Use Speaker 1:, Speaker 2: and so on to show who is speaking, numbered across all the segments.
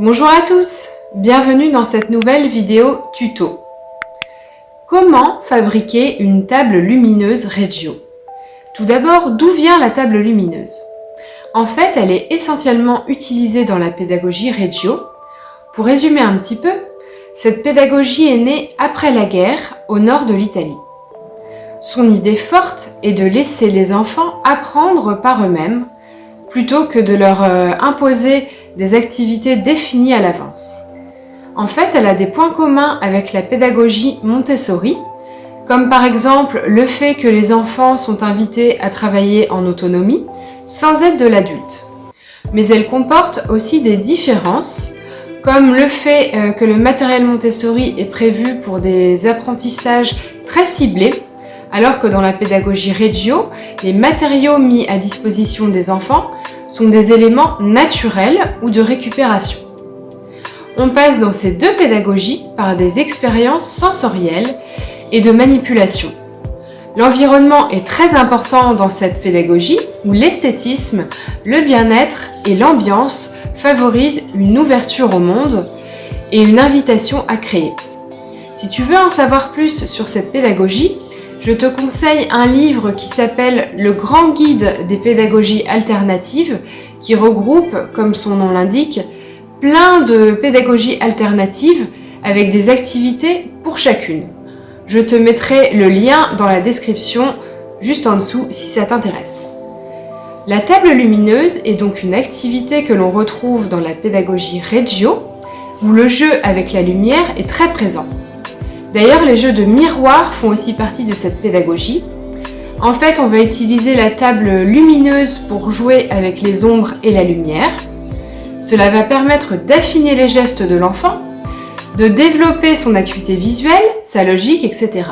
Speaker 1: Bonjour à tous, bienvenue dans cette nouvelle vidéo tuto. Comment fabriquer une table lumineuse Reggio? Tout d'abord, d'où vient la table lumineuse? En fait, elle est essentiellement utilisée dans la pédagogie Reggio. Pour résumer un petit peu, cette pédagogie est née après la guerre au nord de l'Italie. Son idée forte est de laisser les enfants apprendre par eux-mêmes plutôt que de leur imposer des activités définies à l'avance. En fait, elle a des points communs avec la pédagogie Montessori, comme par exemple le fait que les enfants sont invités à travailler en autonomie sans aide de l'adulte. Mais elle comporte aussi des différences, comme le fait que le matériel Montessori est prévu pour des apprentissages très ciblés, alors que dans la pédagogie Reggio, les matériaux mis à disposition des enfants sont des éléments naturels ou de récupération. On passe dans ces deux pédagogies par des expériences sensorielles et de manipulation. L'environnement est très important dans cette pédagogie où l'esthétisme, le bien-être et l'ambiance favorisent une ouverture au monde et une invitation à créer. Si tu veux en savoir plus sur cette pédagogie, je te conseille un livre qui s'appelle « Le grand guide des pédagogies alternatives » qui regroupe, comme son nom l'indique, plein de pédagogies alternatives avec des activités pour chacune. Je te mettrai le lien dans la description juste en dessous si ça t'intéresse. La table lumineuse est donc une activité que l'on retrouve dans la pédagogie Reggio où le jeu avec la lumière est très présent. D'ailleurs, les jeux de miroir font aussi partie de cette pédagogie. En fait, on va utiliser la table lumineuse pour jouer avec les ombres et la lumière. Cela va permettre d'affiner les gestes de l'enfant, de développer son acuité visuelle, sa logique, etc.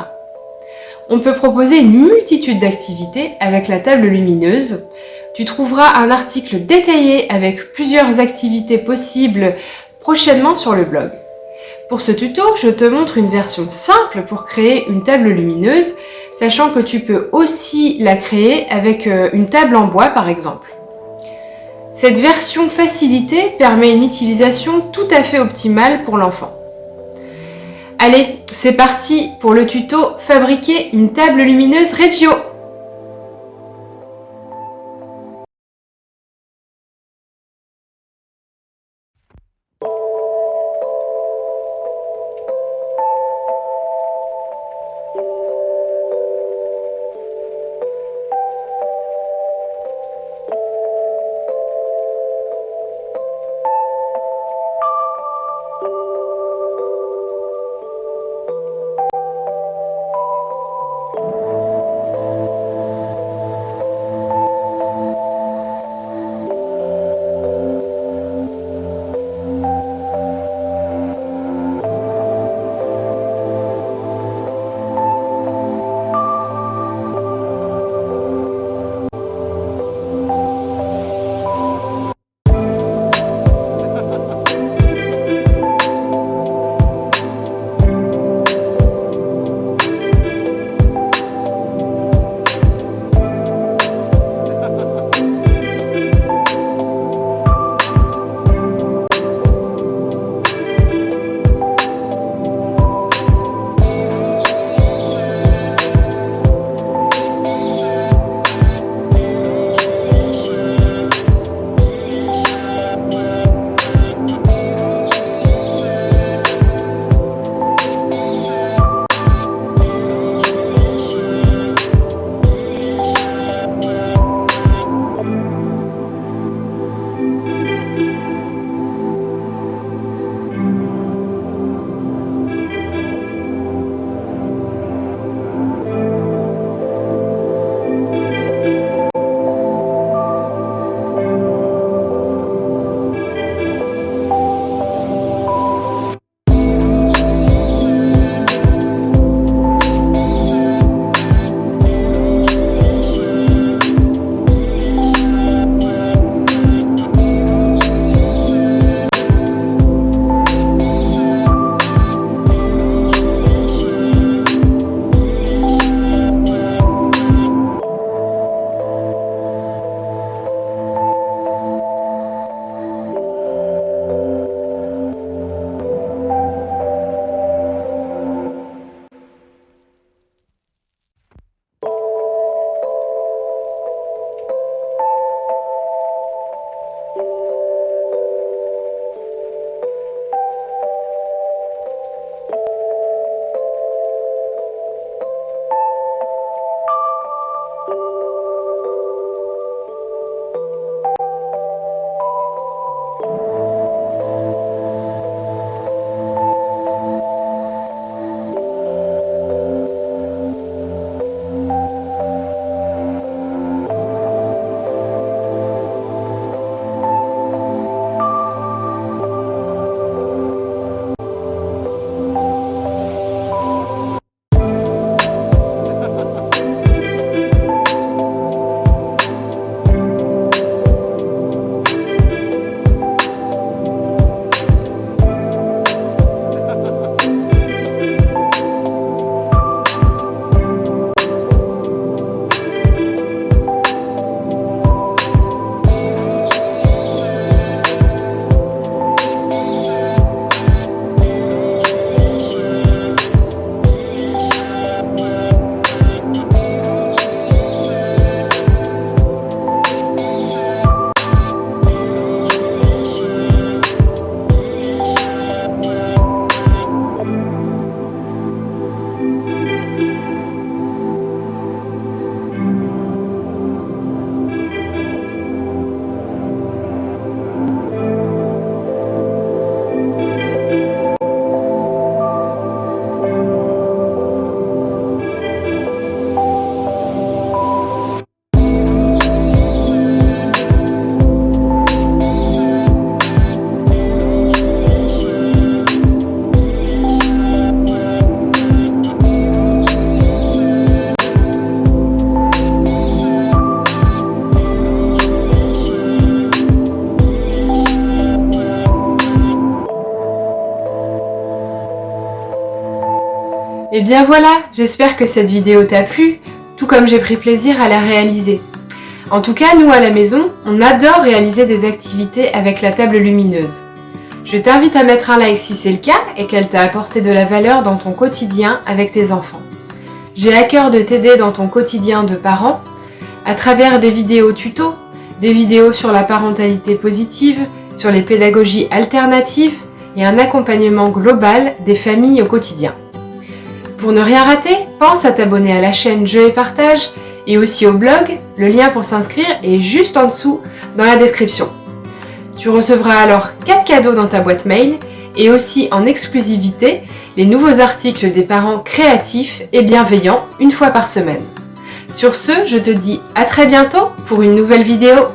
Speaker 1: On peut proposer une multitude d'activités avec la table lumineuse. Tu trouveras un article détaillé avec plusieurs activités possibles prochainement sur le blog. Pour ce tuto, je te montre une version simple pour créer une table lumineuse, sachant que tu peux aussi la créer avec une table en bois par exemple. Cette version facilitée permet une utilisation tout à fait optimale pour l'enfant. Allez, c'est parti pour le tuto fabriquer une table lumineuse Reggio. Et bien voilà, j'espère que cette vidéo t'a plu, tout comme j'ai pris plaisir à la réaliser. En tout cas, nous à la maison, on adore réaliser des activités avec la table lumineuse. Je t'invite à mettre un like si c'est le cas et qu'elle t'a apporté de la valeur dans ton quotidien avec tes enfants. J'ai à cœur de t'aider dans ton quotidien de parent, à travers des vidéos tutos, des vidéos sur la parentalité positive, sur les pédagogies alternatives et un accompagnement global des familles au quotidien. Pour ne rien rater, pense à t'abonner à la chaîne Jeux et Partage et aussi au blog, le lien pour s'inscrire est juste en dessous dans la description. Tu recevras alors 4 cadeaux dans ta boîte mail et aussi en exclusivité les nouveaux articles des parents créatifs et bienveillants une fois par semaine. Sur ce, je te dis à très bientôt pour une nouvelle vidéo.